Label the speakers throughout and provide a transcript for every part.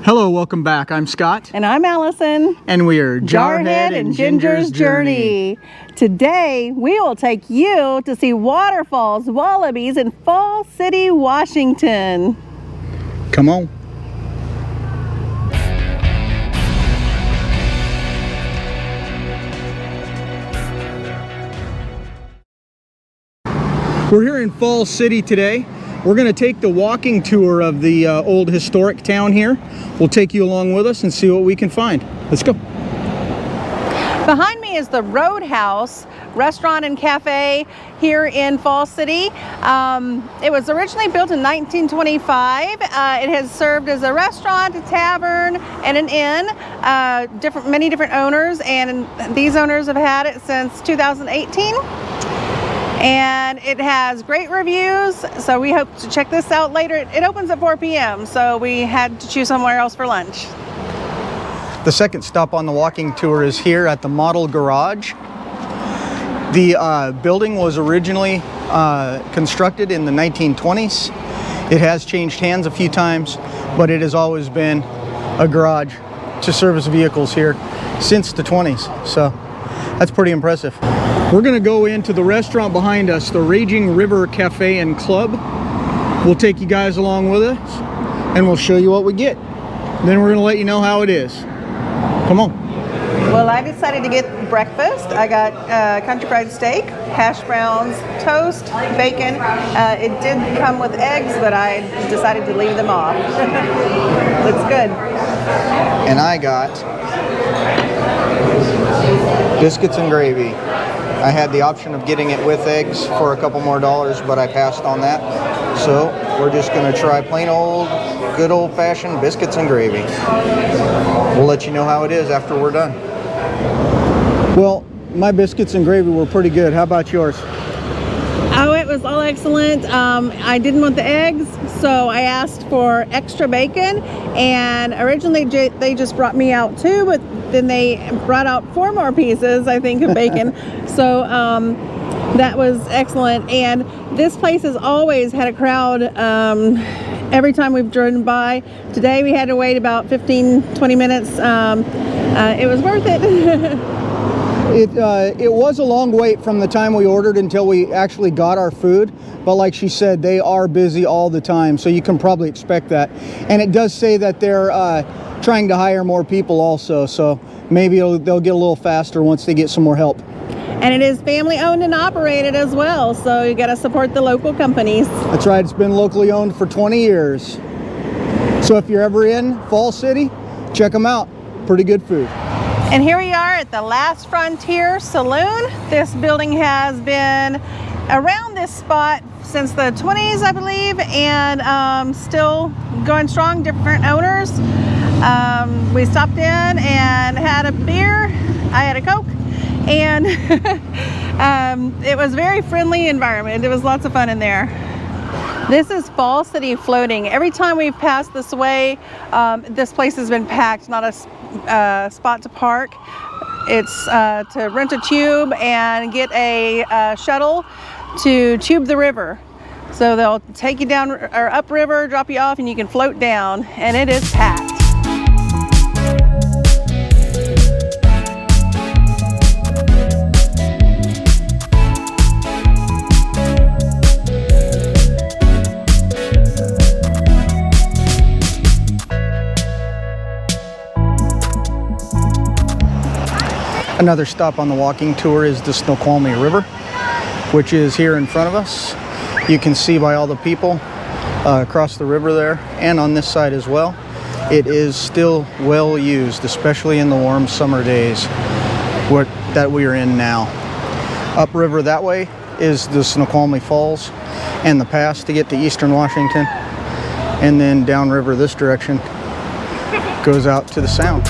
Speaker 1: Hello, welcome back. I'm Scott.
Speaker 2: And I'm Allison.
Speaker 1: And we are
Speaker 2: Jarhead and Ginger's Journey. Today, we will take you to see Waterfalls, Wallabies in Falls City, Washington.
Speaker 1: Come on. We're here in Falls City today. We're going to take the walking tour of the old historic town here. We'll take you along with us and see what we can find. Let's go.
Speaker 2: Behind me is the Roadhouse restaurant and cafe here in Falls City. It was originally built in 1925. It has served as a restaurant, a tavern, and an inn. Many different owners, and these owners have had it since 2018. And it has great reviews, so we hope to check this out later. It opens at 4 p.m., so we had to choose somewhere else for lunch.
Speaker 1: The second stop on the walking tour is here at the Model Garage. The building was originally constructed in the 1920s. It has changed hands a few times, but it has always been a garage to service vehicles here since the 20s, so that's pretty impressive. We're going to go into the restaurant behind us, the Raging River Cafe and Club. We'll take you guys along with us and we'll show you what we get. Then we're going to let you know how it is. Come on.
Speaker 2: Well, I decided to get breakfast. I got country fried steak, hash browns, toast, bacon. It did come with eggs, but I decided to leave them off. Looks good.
Speaker 1: And I got biscuits and gravy. I had the option of getting it with eggs for a couple more dollars, but I passed on that. So we're just going to try plain old, good old-fashioned biscuits and gravy. We'll let you know how it is after we're done. Well, my biscuits and gravy were pretty good. How about yours?
Speaker 2: Oh, it was all excellent. I didn't want the eggs, so I asked for extra bacon, and originally they just brought me out 2, but then they brought out 4 more pieces, I think, of bacon. So that was excellent. And this place has always had a crowd every time we've driven by. Today we had to wait about 15-20 minutes. It was worth it.
Speaker 1: It was a long wait from the time we ordered until we actually got our food, but like she said, they are busy all the time, so you can probably expect that. And it does say that they're trying to hire more people also, so maybe they'll get a little faster once they get some more help.
Speaker 2: And it is family owned and operated as well, so you got to support the local companies.
Speaker 1: That's right, it's been locally owned for 20 years. So if you're ever in Falls City, check them out. Pretty good food.
Speaker 2: And here we are at the Last Frontier Saloon. This building has been around this spot since the 20s, I believe, and still going strong, different owners. We stopped in and had a beer. I had a Coke, and it was a very friendly environment. It was lots of fun in there. This is Falls City Floating. Every time we've passed this way, this place has been packed, not a spot to park. It's to rent a tube and get a shuttle to tube the river. So they'll take you down or upriver, drop you off, and you can float down, and it is packed.
Speaker 1: Another stop on the walking tour is the Snoqualmie River, which is here in front of us. You can see by all the people across the river there and on this side as well. It is still well used, especially in the warm summer days that we are in now. Upriver that way is the Snoqualmie Falls and the pass to get to eastern Washington, and then downriver this direction goes out to the Sound.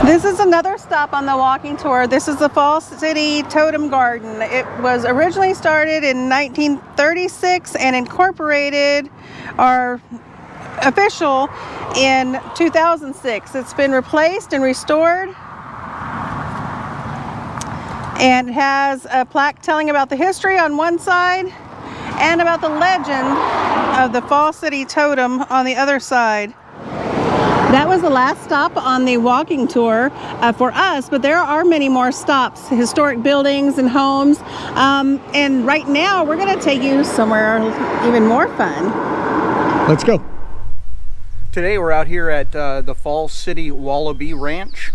Speaker 2: This is another stop on the walking tour. This is the Falls City Totem Garden. It was originally started in 1936 and incorporated or official in 2006. It's been replaced and restored, and it has a plaque telling about the history on one side and about the legend of the Falls City Totem on the other side. That was the last stop on the walking tour for us, but there are many more stops, historic buildings and homes. And right now we're going to take you somewhere even more fun.
Speaker 1: Let's go. Today we're out here at the Falls City Wallaby Ranch.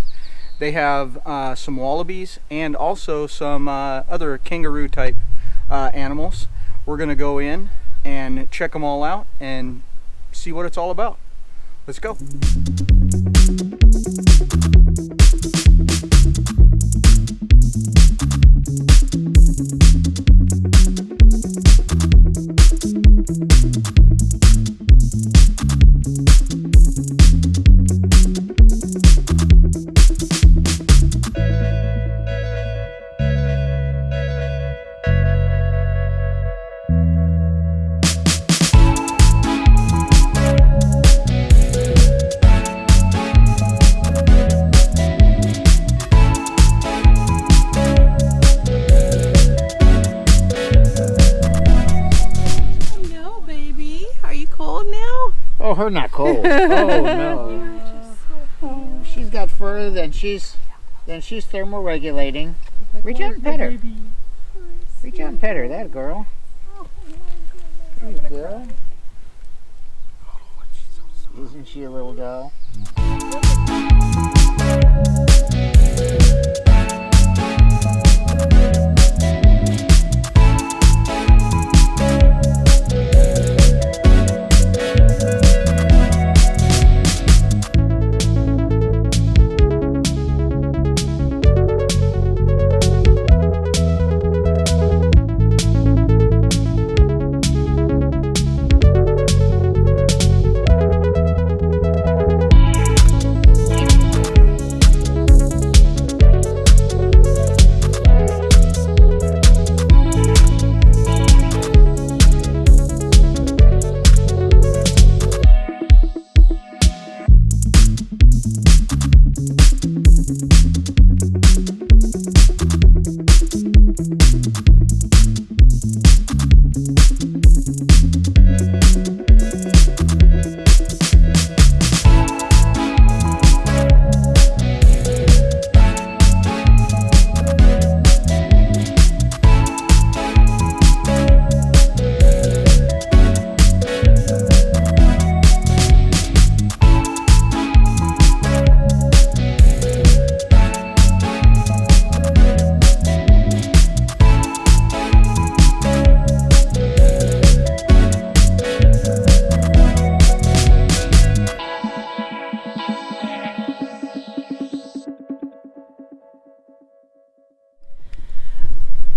Speaker 1: They have some wallabies and also some other kangaroo type animals. We're going to go in and check them all out and see what it's all about. Let's go.
Speaker 3: Oh, her not cold. Oh no. Oh, she's got fur. Then she's thermoregulating. Reach out and pet her. Reach out and pet her. That girl. There you go. Isn't she a little doll?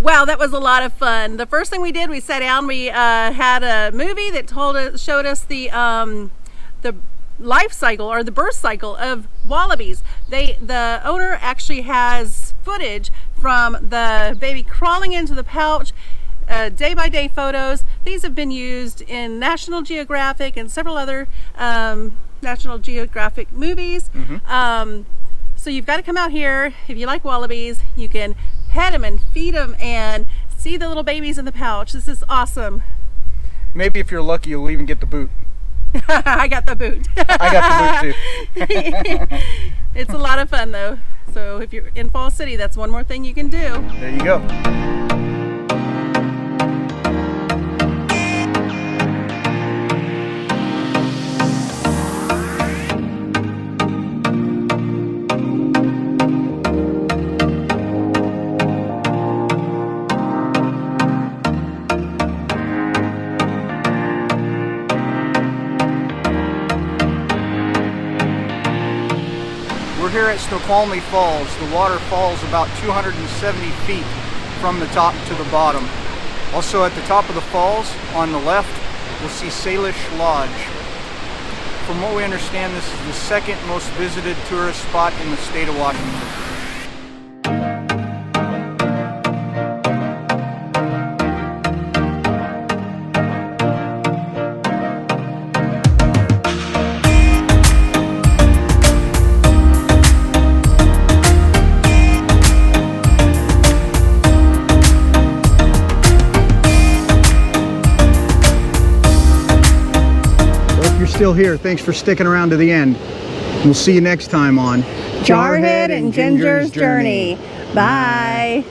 Speaker 2: Wow, that was a lot of fun. The first thing we did, we sat down, we had a movie that showed us the life cycle or the birth cycle of wallabies. The owner actually has footage from the baby crawling into the pouch, day-by-day photos. These have been used in National Geographic and several other National Geographic movies. So you've got to come out here. If you like wallabies, you can pet them and feed them and see the little babies in the pouch. This is awesome.
Speaker 1: Maybe if you're lucky, you'll even get the boot.
Speaker 2: I got the boot.
Speaker 1: I got the boot too.
Speaker 2: It's a lot of fun though. So if you're in Falls City, that's one more thing you can do.
Speaker 1: There you go. Here at Snoqualmie Falls. The water falls about 270 feet from the top to the bottom. Also at the top of the falls, on the left, you'll see Salish Lodge. from what we understand, this is the second most visited tourist spot in the state of Washington. Still here. Thanks for sticking around to the end. We'll see you next time on
Speaker 2: Jarhead and Ginger's Journey. Bye.